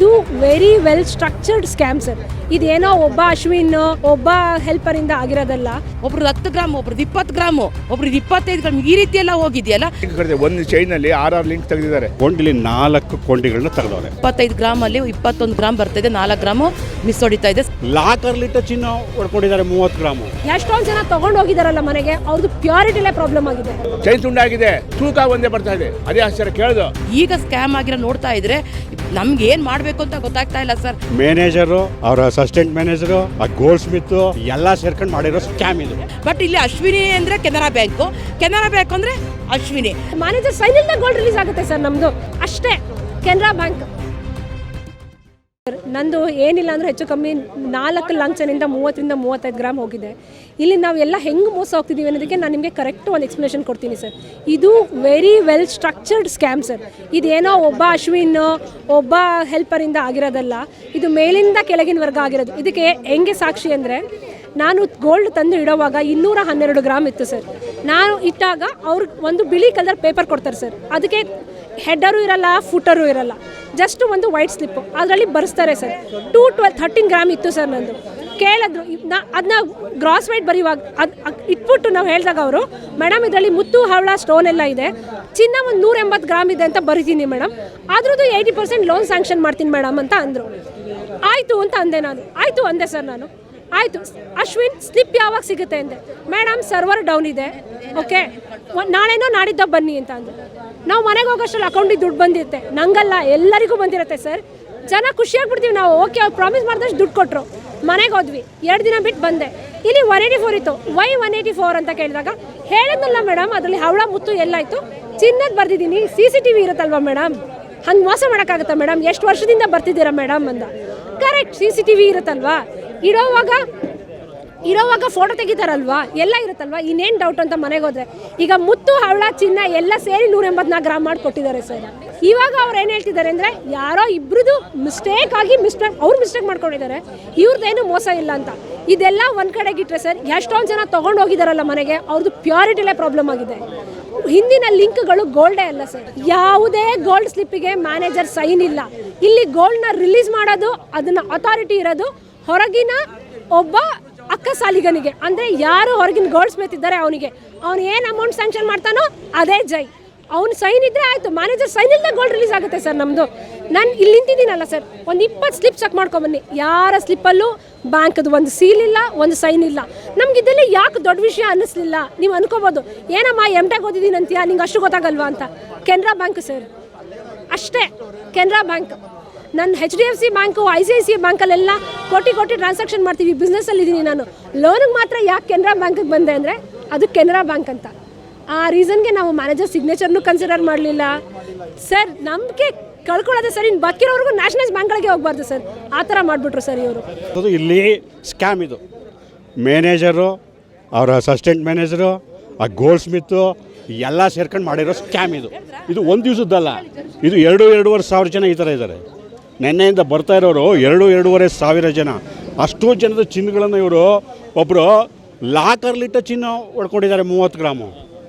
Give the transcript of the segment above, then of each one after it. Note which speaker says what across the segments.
Speaker 1: ಇದು very well structured scam sir. ಇದೇನೋ ಒಬ್ಬ ಅಶ್ವಿನ್ ಒಬ್ಬ ಹೆಲ್ಪರ್ ಇಂದ ಆಗಿರೋದಲ್ಲ.
Speaker 2: ಒಬ್ರದ್ದು 10 ಗ್ರಾಮ್, ಒಬ್ರದ್ದು 20 ಗ್ರಾಮ್, ಒಬ್ರದ್ದು 25 ಗ್ರಾಮ್, ಈ ರೀತಿ ಎಲ್ಲ ಹೋಗಿದೆಯಲ್ಲ.
Speaker 3: ಒಂದು ಚೈನ್ ಅಲ್ಲಿ 6 ಲಿಂಕ್ ತೆಗೆದಿದ್ದಾರೆ.
Speaker 4: ಕೊಂಡಿಲಿ 4 ಕೊಂಡಿಗಳನ್ನ ತೆಗೆದವ್ರೆ.
Speaker 2: 25 ಗ್ರಾಮ್ ಅಲ್ಲಿ 21 ಗ್ರಾಮ್ ಬರ್ತಿದೆ, 4 ಗ್ರಾಮ್ ಮಿಸ್ ಹೊಡಿತಾ ಇದೆ.
Speaker 4: ಲಾಕರ್ಲಿಟ್ಟ ಚಿನ್ನ ಹೊಡ್ಕೊಂಡಿದ್ದಾರೆ 30 ಗ್ರಾಮ್.
Speaker 1: ಎಷ್ಟೊಂದು ಜನ ತಗೊಂಡು ಹೋಗಿದಾರಲ್ಲ ಮನೆಗೆ, ಅವ್ರದ್ದು ಪ್ಯೂರಿಟಿಲೇ ಪ್ರಾಬ್ಲಮ್ ಆಗಿದೆ.
Speaker 3: ಚೈನ್ ತುಂಡಾಗಿದೆ, ತೂಕ ಒಂದೇ ಬರ್ತಾ ಇದೆ. ಅದೇ ಆಶ್ಚರ್ಯ ಕೇಳಿದ್ರು.
Speaker 2: ಈಗ ಸ್ಕ್ಯಾಮ್ ಆಗಿರೋ ನೋಡ್ತಾ ಇದ್ರೆ ನಮ್ಗೆ ಏನ್ ಮಾಡ್ಬೇಕು ಅಂತ ಗೊತ್ತಾಗ್ತಾ ಇಲ್ಲ ಸರ್.
Speaker 4: ಮ್ಯಾನೇಜರು, ಅವರ ಅಸಿಸ್ಟೆಂಟ್ ಮ್ಯಾನೇಜರು, ಆ ಗೋಲ್ಡ್ ಸ್ಮಿತ್ ಎಲ್ಲ ಸೇರ್ಕೊಂಡು ಮಾಡಿರೋ ಸ್ಕ್ಯಾಮ್ ಇದು.
Speaker 2: ಬಟ್ ಇಲ್ಲಿ ಅಶ್ವಿನಿ ಅಂದ್ರೆ ಕೆನರಾ ಬ್ಯಾಂಕ್, ಕೆನರಾ ಬ್ಯಾಂಕ್ ಅಂದ್ರೆ ಅಶ್ವಿನಿ.
Speaker 1: ಮ್ಯಾನೇಜರ್ ಸೈನ್ ಇಲ್ಲದೆ ಗೋಲ್ಡ್ ರಿಲೀಸ್ ಆಗುತ್ತೆ ಸರ್ ನಮ್ದು ಅಷ್ಟೇ. ಕೆನರಾ ಬ್ಯಾಂಕ್ ನಂದು ಏನಿಲ್ಲ ಅಂದರೆ ಹೆಚ್ಚು ಕಮ್ಮಿ 4 ಲಂಚನಿಂದ 30ರಿಂದ 35 ಗ್ರಾಮ್ ಹೋಗಿದೆ. ಇಲ್ಲಿ ನಾವು ಎಲ್ಲ ಹೆಂಗೆ ಮೋಸ ಹೋಗ್ತಿದ್ದೀವಿ ಅನ್ನೋದಕ್ಕೆ ನಾನು ನಿಮಗೆ ಕರೆಕ್ಟ್ ಒಂದು ಎಕ್ಸ್ಪ್ಲನೇಷನ್ ಕೊಡ್ತೀನಿ ಸರ್. ಇದು very well structured scam sir. ಇದೇನೋ ಒಬ್ಬ ಅಶ್ವಿನ್ ಒಬ್ಬ ಹೆಲ್ಪರಿಂದ ಆಗಿರೋದಲ್ಲ. ಇದು ಮೇಲಿಂದ ಕೆಳಗಿನ ವರ್ಗ ಆಗಿರೋದು. ಇದಕ್ಕೆ ಹೆಂಗೆ ಸಾಕ್ಷಿ ಅಂದರೆ, ನಾನು ಗೋಲ್ಡ್ ತಂದು ಇಡೋವಾಗ 212 ಗ್ರಾಮ್ ಇತ್ತು ಸರ್. ನಾನು ಇಟ್ಟಾಗ ಅವ್ರು ಒಂದು ಬಿಳಿ ಕಲರ್ ಪೇಪರ್ ಕೊಡ್ತಾರೆ ಸರ್. ಅದಕ್ಕೆ ಹೆಡ್ಡರು ಇರಲ್ಲ, ಫುಟರು ಇರಲ್ಲ, ಜಸ್ಟ್ ಒಂದು ವೈಟ್ ಸ್ಲಿಪ್ಪು ಅದರಲ್ಲಿ ಬರೆಸ್ತಾರೆ ಸರ್. 13 ಗ್ರಾಮ್ ಇತ್ತು ಸರ್ ನಂದು. ಕೇಳಿದ್ರು ಅದನ್ನ ಗ್ರಾಸ್ ವೈಟ್ ಬರೆಯುವಾಗ ಅದು ಇಟ್ಬಿಟ್ಟು ನಾವು ಹೇಳಿದಾಗ ಅವರು, ಮೇಡಮ್ ಇದರಲ್ಲಿ ಮುತ್ತು ಹವಳ ಸ್ಟೋನ್ ಎಲ್ಲ ಇದೆ, ಚಿನ್ನ ಒಂದು 180 ಗ್ರಾಮ್ ಇದೆ ಅಂತ ಬರೀತೀನಿ ಮೇಡಮ್, ಅದ್ರದ್ದು 80% ಲೋನ್ ಸ್ಯಾಂಕ್ಷನ್ ಮಾಡ್ತೀನಿ ಮೇಡಮ್ ಅಂತ ಅಂದರು. ಆಯಿತು ಅಂತ ಅಂದೆ ನಾನು. ಆಯಿತು ಅಂದೆ ಸರ್ ನಾನು. ಆಯಿತು ಅಶ್ವಿನ್ ಸ್ಲಿಪ್ ಯಾವಾಗ ಸಿಗುತ್ತೆ ಅಂದೆ. ಮೇಡಮ್ ಸರ್ವರ್ ಡೌನ್ ಇದೆ, ಓಕೆ ನಾಳೆನೋ ನಾಡಿದ್ದ ಬನ್ನಿ ಅಂತ ಅಂದರು. ನಾವು ಮನೆಗೆ ಹೋಗೋಷ್ಟರಲ್ಲಿ ಅಕೌಂಟಿಗೆ ದುಡ್ಡು ಬಂದಿರುತ್ತೆ. ನಂಗಲ್ಲ, ಎಲ್ಲರಿಗೂ ಬಂದಿರುತ್ತೆ ಸರ್. ಜನ ಖುಷಿಯಾಗ್ಬಿಡ್ತೀವಿ ನಾವು. ಓಕೆ ಅವ್ರು ಪ್ರಾಮಿಸ್ ಮಾಡಿದಷ್ಟು ದುಡ್ಡು ಕೊಟ್ಟರು. ಮನೆಗೆ ಹೋದ್ವಿ, 2 ದಿನ ಬಿಟ್ಟು ಬಂದೆ. ಇಲ್ಲಿ 184 ಇತ್ತು. ವೈ 184 ಅಂತ ಕೇಳಿದಾಗ ಹೇಳಿದ್ನಲ್ಲ ಮೇಡಮ್, ಅದರಲ್ಲಿ ಹವಳ ಮುತ್ತು ಎಲ್ಲ ಇತ್ತು, ಚಿನ್ನದ ಬರ್ದಿದ್ದೀನಿ, CCTV ಇರುತ್ತಲ್ವ ಮೇಡಮ್, ಹಂಗೆ ಮೋಸ ಮಾಡೋಕ್ಕಾಗುತ್ತಾ ಮೇಡಮ್, ಎಷ್ಟು ವರ್ಷದಿಂದ ಬರ್ತಿದ್ದೀರಾ ಮೇಡಮ್ ಅಂದ. ಕರೆಕ್ಟ್, CCTV ಇರುತ್ತಲ್ವಾ, ಇರೋವಾಗ ಫೋಟೋ ತೆಗಿತಾರಲ್ವಾ, ಎಲ್ಲ ಇರುತ್ತಲ್ವಾ, ಇನ್ನೇನು ಡೌಟ್ ಅಂತ ಮನೆಗೆ ಹೋದ್ರೆ. ಈಗ ಮುತ್ತು ಹವಳ ಚಿನ್ನ ಎಲ್ಲ ಸೇರಿ 184 ಗ್ರಾಮ್ ಮಾಡಿ ಕೊಟ್ಟಿದ್ದಾರೆ ಸರ್. ಇವಾಗ ಅವ್ರು ಏನು ಹೇಳ್ತಿದ್ದಾರೆ ಅಂದರೆ, ಯಾರೋ ಇಬ್ಬರದು ಅವ್ರು ಮಿಸ್ಟೇಕ್ ಮಾಡ್ಕೊಂಡಿದ್ದಾರೆ, ಇವ್ರದ್ದೇನು ಮೋಸ ಇಲ್ಲ ಅಂತ. ಇದೆಲ್ಲ ಒಂದು ಕಡೆಗಿಟ್ರೆ ಸರ್, ಎಷ್ಟೊಂದು ಜನ ತೊಗೊಂಡು ಹೋಗಿದಾರಲ್ಲ ಮನೆಗೆ, ಅವ್ರದ್ದು ಪ್ಯೂರಿಟಿಲೇ ಪ್ರಾಬ್ಲಮ್ ಆಗಿದೆ. ಹಿಂದಿನ ಲಿಂಕ್ಗಳು ಗೋಲ್ಡೇ ಅಲ್ಲ ಸರ್. ಯಾವುದೇ ಗೋಲ್ಡ್ ಸ್ಲಿಪ್ಪಿಗೆ ಮ್ಯಾನೇಜರ್ ಸೈನ್ ಇಲ್ಲ. ಇಲ್ಲಿ ಗೋಲ್ಡ್ನ ರಿಲೀಸ್ ಮಾಡೋದು, ಅದನ್ನು ಅಥಾರಿಟಿ ಇರೋದು ಹೊರಗಿನ ಒಬ್ಬ ಅಕ್ಕ ಸಾಲಿಗನಿಗೆ. ಅಂದರೆ ಯಾರು ಹೊರಗಿನ ಗೋಲ್ಡ್ ಸ್ಮಿತ್ ಇದ್ದಾರೆ ಅವನಿಗೆ, ಅವ್ನು ಏನು ಅಮೌಂಟ್ ಸ್ಯಾಂಕ್ಷನ್ ಮಾಡ್ತಾನೋ ಅದೇ ಜೈ. ಅವ್ನು ಸೈನ್ ಇದ್ದರೆ ಆಯಿತು. ಮ್ಯಾನೇಜರ್ ಸೈನ್ ಇಲ್ಲದೆ ಗೋಲ್ಡ್ ರಿಲೀಸ್ ಆಗುತ್ತೆ ಸರ್ ನಮ್ಮದು. ನಾನು ಇಲ್ಲಿ ನಿಂತಿದ್ದೀನಲ್ಲ ಸರ್, ಒಂದು 20 ಸ್ಲಿಪ್ ಚೆಕ್ ಮಾಡ್ಕೊಂಬನ್ನಿ. ಯಾರ ಸ್ಲಿಪ್ಪಲ್ಲೂ ಬ್ಯಾಂಕ್ದು ಒಂದು ಸೀಲ್ ಇಲ್ಲ, ಒಂದು ಸೈನ್ ಇಲ್ಲ. ನಮ್ಗೆ ಇದೆಲ್ಲ ಯಾಕೆ ದೊಡ್ಡ ವಿಷಯ ಅನ್ನಿಸ್ಲಿಲ್ಲ? ನೀವು ಅನ್ಕೋಬೋದು, ಏನಮ್ಮ MTech ಓದಿದ್ದೀನಿ ಅಂತೀಯಾ, ನಿಂಗೆ ಅಷ್ಟು ಗೊತ್ತಾಗಲ್ವಾ ಅಂತ. ಕೆನರಾ ಬ್ಯಾಂಕ್ ಸರ್ ಅಷ್ಟೇ. ಕೆನರಾ ಬ್ಯಾಂಕ್. ನನ್ನ HDFC ಬ್ಯಾಂಕು, ICICI ಬ್ಯಾಂಕಲ್ಲೆಲ್ಲ ಕೋಟಿ ಟ್ರಾನ್ಸಾಕ್ಷನ್ ಮಾಡ್ತೀವಿ. ಬಿಸ್ನೆಸ್ಸಲ್ಲಿದ್ದೀನಿ ನಾನು. ಲೋನಿಗೆ ಮಾತ್ರ ಯಾಕೆ ಕೆನರಾ ಬ್ಯಾಂಕಿಗೆ ಬಂದೆ ಅಂದರೆ, ಅದು ಕೆನರಾ ಬ್ಯಾಂಕ್ ಅಂತ. ಆ ರೀಸನ್ಗೆ ನಾವು ಮ್ಯಾನೇಜರ್ ಸಿಗ್ನೇಚರ್ನು ಕನ್ಸಿಡರ್ ಮಾಡಲಿಲ್ಲ ಸರ್. ನಂಬಿಕೆ ಕಳ್ಕೊಳ್ಳೋದೆ ಸರ್. ಇನ್ನು ಬಾಕಿರೋರ್ಗು ನ್ಯಾಷನಲೈಸ್ ಬ್ಯಾಂಕ್ಗಳಿಗೆ ಹೋಗಬಾರ್ದು ಸರ್. ಆ ಥರ ಮಾಡಿಬಿಟ್ರು ಸರ್ ಇವರು.
Speaker 4: ಇಲ್ಲಿ ಸ್ಕ್ಯಾಮ್ ಇದು. ಮ್ಯಾನೇಜರು, ಅವರ ಅಸಿಸ್ಟೆಂಟ್ ಮ್ಯಾನೇಜರು, ಆ ಗೋಲ್ಡ್ ಸ್ಮಿತ್ತು ಎಲ್ಲ ಸೇರ್ಕೊಂಡು ಮಾಡಿರೋ ಸ್ಕ್ಯಾಮ್ ಇದು. ಇದು ಒಂದು ದಿವಸದ್ದಲ್ಲ, ಇದು 2-2.5 ಸಾವಿರ ಜನ ಈ ಥರ ಇದ್ದಾರೆ. ನೆನ್ನೆಯಿಂದ ಬರ್ತಾ ಇರೋರು 2-2.5 ಸಾವಿರ ಜನ. ಅಷ್ಟೂ ಜನದ ಚಿನ್ನಗಳನ್ನು ಇವರು ಒಬ್ಬರು ಲಾಕರ್ಲಿಟ್ಟ ಚಿನ್ನ ಹೊಡ್ಕೊಂಡಿದ್ದಾರೆ 30 ಗ್ರಾಮು.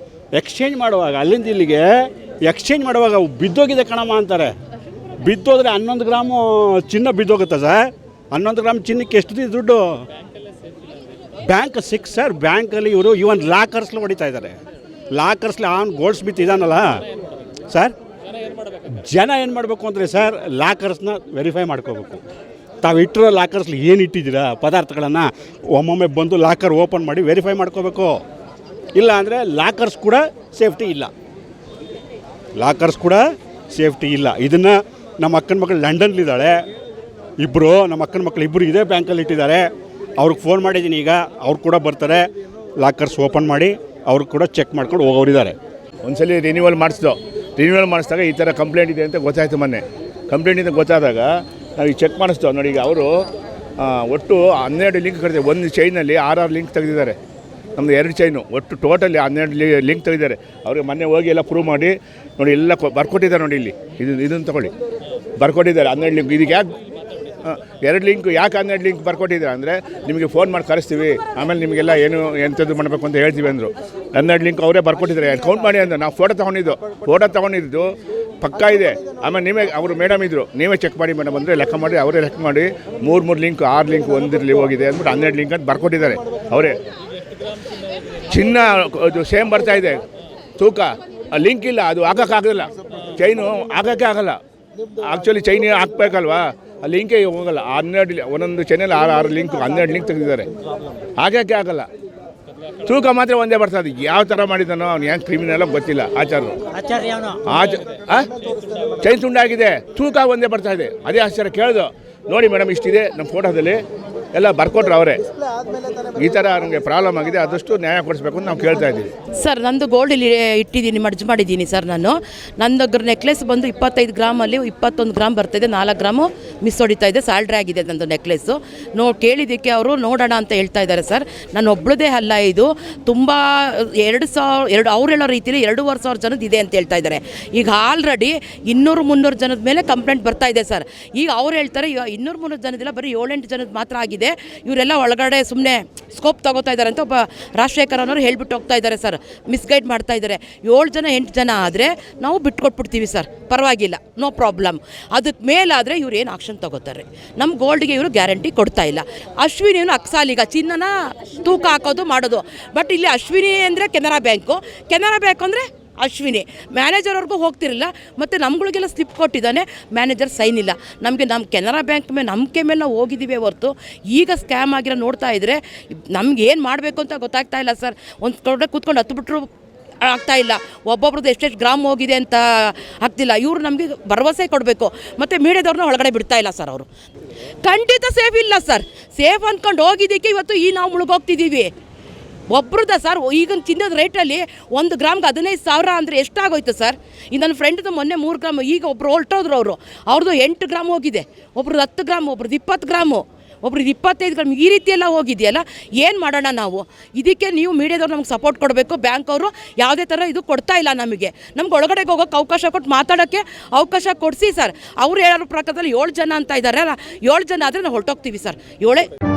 Speaker 4: ಎಕ್ಸ್ಚೇಂಜ್ ಮಾಡುವಾಗ ಅಲ್ಲಿಂದ ಇಲ್ಲಿಗೆ ಎಕ್ಸ್ಚೇಂಜ್ ಮಾಡುವಾಗ ಬಿದ್ದೋಗಿದೆ ಕಣಮ್ಮ ಅಂತಾರೆ. ಬಿದ್ದೋದ್ರೆ 11 ಗ್ರಾಮು ಚಿನ್ನ ಬಿದ್ದೋಗುತ್ತೆ ಸರ್. 11 ಗ್ರಾಮ್ ಚಿನ್ನಕ್ಕೆ ಎಷ್ಟು ದುಡ್ಡು? Bank sir. ಬ್ಯಾಂಕಲ್ಲಿ ಇವರು ಇವನ್ ಲಾಕರ್ಸ್ಲಿ ಹೊಡಿತಾ ಇದ್ದಾರೆ. ಲಾಕರ್ಸ್ಲಿ ಗೋಲ್ಡ್ ಸ್ಮಿತ್ ಇದಾನಲ್ಲ ಸರ್, ಜನ ಏನು ಮಾಡಬೇಕು ಅಂದರೆ ಸರ್, ಲಾಕರ್ಸ್ನ ವೆರಿಫೈ ಮಾಡ್ಕೋಬೇಕು. ತಾವು ಇಟ್ಟಿರೋ ಲಾಕರ್ಸ್ಲಿ ಏನು ಇಟ್ಟಿದ್ದೀರಾ ಪದಾರ್ಥಗಳನ್ನು ಒಮ್ಮೊಮ್ಮೆ ಬಂದು ಲಾಕರ್ ಓಪನ್ ಮಾಡಿ ವೆರಿಫೈ ಮಾಡ್ಕೋಬೇಕು. ಇಲ್ಲ ಅಂದರೆ ಲಾಕರ್ಸ್ ಕೂಡ ಸೇಫ್ಟಿ ಇಲ್ಲ. ಇದನ್ನು ನಮ್ಮ ಅಕ್ಕನ ಮಕ್ಕಳು ಲಂಡನ್ಲಿದ್ದಾಳೆ, ನಮ್ಮ ಅಕ್ಕನ ಮಕ್ಕಳು ಇಬ್ಬರು ಇದೇ ಬ್ಯಾಂಕಲ್ಲಿ ಇಟ್ಟಿದ್ದಾರೆ. ಅವ್ರಿಗೆ ಫೋನ್ ಮಾಡಿದ್ದೀನಿ. ಈಗ ಅವ್ರು ಕೂಡ ಬರ್ತಾರೆ, ಲಾಕರ್ಸ್ ಓಪನ್ ಮಾಡಿ ಅವ್ರಿಗೆ ಕೂಡ ಚೆಕ್ ಮಾಡ್ಕೊಂಡು ಹೋಗೋರಿದ್ದಾರೆ.
Speaker 3: ಒಂದ್ಸಲಿ ರಿನ್ಯೂವಲ್ ಮಾಡಿಸಿದಾಗ ಈ ಥರ ಕಂಪ್ಲೇಂಟ್ ಇದೆ ಅಂತ ಗೊತ್ತಾಯಿತು. ಮೊನ್ನೆ ಕಂಪ್ಲೇಂಟ್ ಇದೆ ಗೊತ್ತಾದಾಗ ನಾವು ಈಗ ಚೆಕ್ ಮಾಡಿಸ್ತೇವೆ ನೋಡಿ. ಈಗ ಅವರು ಒಟ್ಟು 12 ಲಿಂಕ್ ಕಟ್ಟಿದ್ದಾರೆ. ಒಂದು ಚೈನಲ್ಲಿ 6 ಲಿಂಕ್ ತೆಗೆದಿದ್ದಾರೆ. ನಮ್ಮದು 2 ಚೈನು, ಒಟ್ಟು ಟೋಟಲಿ 12 ಲಿಂಕ್ ತೆಗೆದಿದ್ದಾರೆ. ಅವ್ರಿಗೆ ಮೊನ್ನೆ ಹೋಗಿ ಎಲ್ಲ ಪ್ರೂವ್ ಮಾಡಿ ನೋಡಿ, ಎಲ್ಲ ಬರ್ಕೊಟ್ಟಿದ್ದಾರೆ ನೋಡಿ. ಇಲ್ಲಿ ಇದನ್ನು ತಗೊಳ್ಳಿ, ಬರ್ಕೊಟ್ಟಿದ್ದಾರೆ 12 ಲಿಂಕ್. ಇದಕ್ಕೆ ಯಾಕೆ 2 ಲಿಂಕ್ ಯಾಕೆ 12 ಲಿಂಕ್ ಬರ್ಕೊಟ್ಟಿದ್ದಾರೆ ಅಂದರೆ, ನಿಮಗೆ ಫೋನ್ ಮಾಡಿ ಕರೆಸ್ತೀವಿ, ಆಮೇಲೆ ನಿಮಗೆಲ್ಲ ಎಂಥದ್ದು ಮಾಡಬೇಕು ಅಂತ ಹೇಳ್ತೀವಿ ಅಂದರು. 12 ಲಿಂಕ್ ಅವರೇ ಬರ್ಕೊಟ್ಟಿದ್ದಾರೆ. ಕೌಂಟ್ ಮಾಡಿ ಅಂದ್ರೆ ನಾವು ಫೋಟೋ ತೊಗೊಂಡಿದ್ದು ಪಕ್ಕಾ ಇದೆ. ಆಮೇಲೆ ನೀವೇ ಅವರು ಮೇಡಮ್ ಇದ್ದರು, ನೀವೇ ಚೆಕ್ ಮಾಡಿ ಮೇಡಮ್ ಅಂದರೆ ಲೆಕ್ಕ ಮಾಡಿ, ಅವರೇ ಲೆಕ್ಕ ಮಾಡಿ 3 ಲಿಂಕ್ 6 ಲಿಂಕ್ ಒಂದಿರಲಿ ಹೋಗಿದೆ ಅಂದ್ಬಿಟ್ಟು 12 ಲಿಂಕ್ ಅಂತ ಬರ್ಕೊಟ್ಟಿದ್ದಾರೆ ಅವರೇ. ಚಿನ್ನ ಅದು ಸೇಮ್ ಬರ್ತಾ ಇದೆ ತೂಕ, ಲಿಂಕ್ ಇಲ್ಲ, ಅದು ಹಾಕೋಕ್ಕಾಗಲ್ಲ, ಚೈನು ಹಾಕೋಕ್ಕೆ ಆಗಲ್ಲ. ಆ್ಯಕ್ಚುಲಿ ಚೈನ್ ಹಾಕ್ಬೇಕಲ್ವಾ, ಆ ಲಿಂಕೇ ಹೋಗಲ್ಲ. 12 ಒಂದೊಂದು ಚೈನಲ್ಲಿ 6 ಲಿಂಕ್ 12 ಲಿಂಕ್ ತೆಗೆದಿದ್ದಾರೆ, ಹಾಕೋಕ್ಕೆ ಆಗಲ್ಲ. ತೂಕ ಮಾತ್ರ ಒಂದೇ ಬರ್ತದೆ. ಯಾವ ಥರ ಮಾಡಿದ್ದಾನೋ ಅವ್ನು ಏನು ಕ್ರಿಮಿನಲ್ಲ ಗೊತ್ತಿಲ್ಲ ಆಚಾರ್ಯರು. ಚೈನ್ ತುಂಡಾಗಿದೆ, ತೂಕ ಒಂದೇ ಬರ್ತಾ ಇದೆ. ಅದೇ ಆಶ್ಚರ್ಯ. ಕೇಳ್ದು ನೋಡಿ ಮೇಡಮ್ ಇಷ್ಟಿದೆ ನಮ್ಮ ಫೋಟೋದಲ್ಲಿ ಎಲ್ಲ ಬರ್ಕೊಟ್ರು ಅವರೇ. ಈ ಥರ ನನಗೆ ಪ್ರಾಬ್ಲಮ್ ಆಗಿದೆ, ಆದಷ್ಟು ನ್ಯಾಯ ಕೊಡಿಸ್ಬೇಕು ಅಂತ ನಾವು ಕೇಳ್ತಾ ಇದ್ದೀವಿ.
Speaker 2: ಸರ್ ನಂದು ಗೋಲ್ಡ್ ಇಲ್ಲಿ ಇಟ್ಟಿದ್ದೀನಿ, ಮರ್ಜ್ ಮಾಡಿದ್ದೀನಿ ಸರ್. ನಂದು ನೆಕ್ಲೆಸ್ ಬಂದು 25 ಗ್ರಾಮಲ್ಲಿ 21 ಗ್ರಾಮ್ ಬರ್ತಾಯಿದೆ, 4 ಗ್ರಾಮು ಮಿಸ್ ಹೊಡಿತಾ ಇದೆ, ಸ್ಯಾಲ್ಡ್ರಿ ಆಗಿದೆ ನಂದು ನೆಕ್ಲೆಸ್ಸು. ಕೇಳಿದ್ದಕ್ಕೆ ಅವರು ನೋಡೋಣ ಅಂತ ಹೇಳ್ತಾ ಇದ್ದಾರೆ ಸರ್. ನಾನು ಒಬ್ಳದೇ ಅಲ್ಲ, ಇದು ತುಂಬ 2,000 ಅವ್ರು ಹೇಳೋ ರೀತಿಯಲ್ಲಿ 2,500 ಜನದ್ದು ಇದೆ ಅಂತ ಹೇಳ್ತಾ ಇದ್ದಾರೆ. ಈಗ ಆಲ್ರೆಡಿ 200-300 ಜನದ ಮೇಲೆ ಕಂಪ್ಲೇಂಟ್ ಬರ್ತಾ ಇದೆ ಸರ್. ಈಗ ಅವ್ರು ಹೇಳ್ತಾರೆ 200-300 ಜನದಿಲ್ಲ, ಬರೀ 7-8 ಜನದ ಮಾತ್ರ ಆಗಿದೆ, ಇವರೆಲ್ಲ ಒಳಗಡೆ ಸುಮ್ಮನೆ ಸ್ಕೋಪ್ ತಗೋತಾ ಇದ್ದಾರೆ ಅಂತ ಒಬ್ಬ ರಾಜಶೇಖರ್ ಅನ್ನೋರು ಹೇಳ್ಬಿಟ್ಟು ಹೋಗ್ತಾ ಇದ್ದಾರೆ ಸರ್. ಮಿಸ್ಗೈಡ್ ಮಾಡ್ತಾ ಇದ್ದಾರೆ. 7 ಜನ 8 ಜನ ಆದರೆ ನಾವು ಬಿಟ್ಕೊಟ್ಬಿಡ್ತೀವಿ ಸರ್, ಪರವಾಗಿಲ್ಲ, ನೋ ಪ್ರಾಬ್ಲಮ್. ಅದಕ್ಕೆ ಮೇಲಾದರೆ ಇವ್ರು ಏನು ಆಕ್ಷನ್ ತಗೋತಾರೆ. ನಮ್ಮ ಗೋಲ್ಡ್ಗೆ ಇವರು ಗ್ಯಾರಂಟಿ ಕೊಡ್ತಾ ಇಲ್ಲ. ಅಶ್ವಿನಿ ಇವನು ಅಕ್ಸಾಲಿಗ ಚಿನ್ನನ ತೂಕ ಹಾಕೋದು ಮಾಡೋದು. ಬಟ್ ಇಲ್ಲಿ ಅಶ್ವಿನಿ ಅಂದರೆ ಕೆನರಾ ಬ್ಯಾಂಕು ಅಂದರೆ ಅಶ್ವಿನಿ ಮ್ಯಾನೇಜರ್ವರೆಗೂ ಹೋಗ್ತಿರಲಿಲ್ಲ. ಮತ್ತು ನಮ್ಗಳಿಗೆಲ್ಲ ಸ್ಲಿಪ್ ಕೊಟ್ಟಿದ್ದಾನೆ, ಮ್ಯಾನೇಜರ್ ಸೈನ್ ಇಲ್ಲ. ನಮ್ಮ ಕೆನರಾ ಬ್ಯಾಂಕ್ ಮೇಲೆ ನಂಬಿಕೆ ಮೇಲೆ ನಾವು ಹೋಗಿದ್ದೀವಿ ಹೊರತು ಈಗ ಸ್ಕ್ಯಾಮ್ ಆಗಿರೋ ನೋಡ್ತಾ ಇದ್ದರೆ ನಮ್ಗೆ ಏನು ಮಾಡಬೇಕು ಅಂತ ಗೊತ್ತಾಗ್ತಾ ಇಲ್ಲ ಸರ್. ಒಂದು ಕಡೆ ಕೂತ್ಕೊಂಡು ಹತ್ತು ಆಗ್ತಾ ಇಲ್ಲ. ಒಬ್ಬೊಬ್ರದ್ದು ಎಷ್ಟೆಷ್ಟು ಗ್ರಾಮ್ ಹೋಗಿದೆ ಅಂತ ಆಗ್ತಿಲ್ಲ. ಇವರು ನಮಗೆ ಭರವಸೆ ಕೊಡಬೇಕು. ಮತ್ತು ಮೀಡಿಯಾದವ್ರನ್ನ ಒಳಗಡೆ ಬಿಡ್ತಾ ಇಲ್ಲ ಸರ್. ಅವರು ಖಂಡಿತ ಸೇಫ್ ಇಲ್ಲ ಸರ್. ಸೇಫ್ ಅಂದ್ಕೊಂಡು ಹೋಗಿದ್ದಕ್ಕೆ ಇವತ್ತು ನಾವು ಮುಳುಗೋಗ್ತಿದ್ದೀವಿ. ಒಬ್ರದ ಸರ್ ಈಗಿನ ಚಿನ್ನದ ರೇಟಲ್ಲಿ 1 ಗ್ರಾಮ್ಗೆ 15,000 ಅಂದರೆ ಎಷ್ಟಾಗೋಯ್ತು ಸರ್? ಈ ನನ್ನ ಫ್ರೆಂಡ್ದು ಮೊನ್ನೆ 3 ಗ್ರಾಮ್, ಈಗ ಒಬ್ಬರು ಹೊರಟೋದ್ರು, ಅವ್ರದ್ದು 8 ಗ್ರಾಮ್ ಹೋಗಿದೆ, ಒಬ್ರದ್ದು 10 ಗ್ರಾಮ್, ಒಬ್ರದ್ದು 20 ಗ್ರಾಮು, ಒಬ್ರದ್ದು 25 ಗ್ರಾಮ್. ಈ ರೀತಿಯೆಲ್ಲ ಹೋಗಿದೆಯಲ್ಲ, ಏನು ಮಾಡೋಣ ನಾವು? ಇದಕ್ಕೆ ನೀವು ಮೀಡಿಯಾದವ್ರು ನಮ್ಗೆ ಸಪೋರ್ಟ್ ಕೊಡಬೇಕು. ಬ್ಯಾಂಕ್ ಅವರು ಯಾವುದೇ ಥರ ಇದು ಕೊಡ್ತಾ ಇಲ್ಲ ನಮಗೆ ಒಳಗಡೆಗೆ ಹೋಗೋಕ್ಕೆ ಅವಕಾಶ ಕೊಟ್ಟು ಮಾತಾಡೋಕ್ಕೆ ಅವಕಾಶ ಕೊಡಿಸಿ ಸರ್. ಅವ್ರು ಹೇಳೋ ಪ್ರಕಾರದಲ್ಲಿ 7 ಜನ ಅಂತ ಇದ್ದಾರೆ ಅಲ್ಲ, 7 ಜನ ಆದರೆ ನಾವು ಹೊರಟೋಗ್ತೀವಿ ಸರ್. 7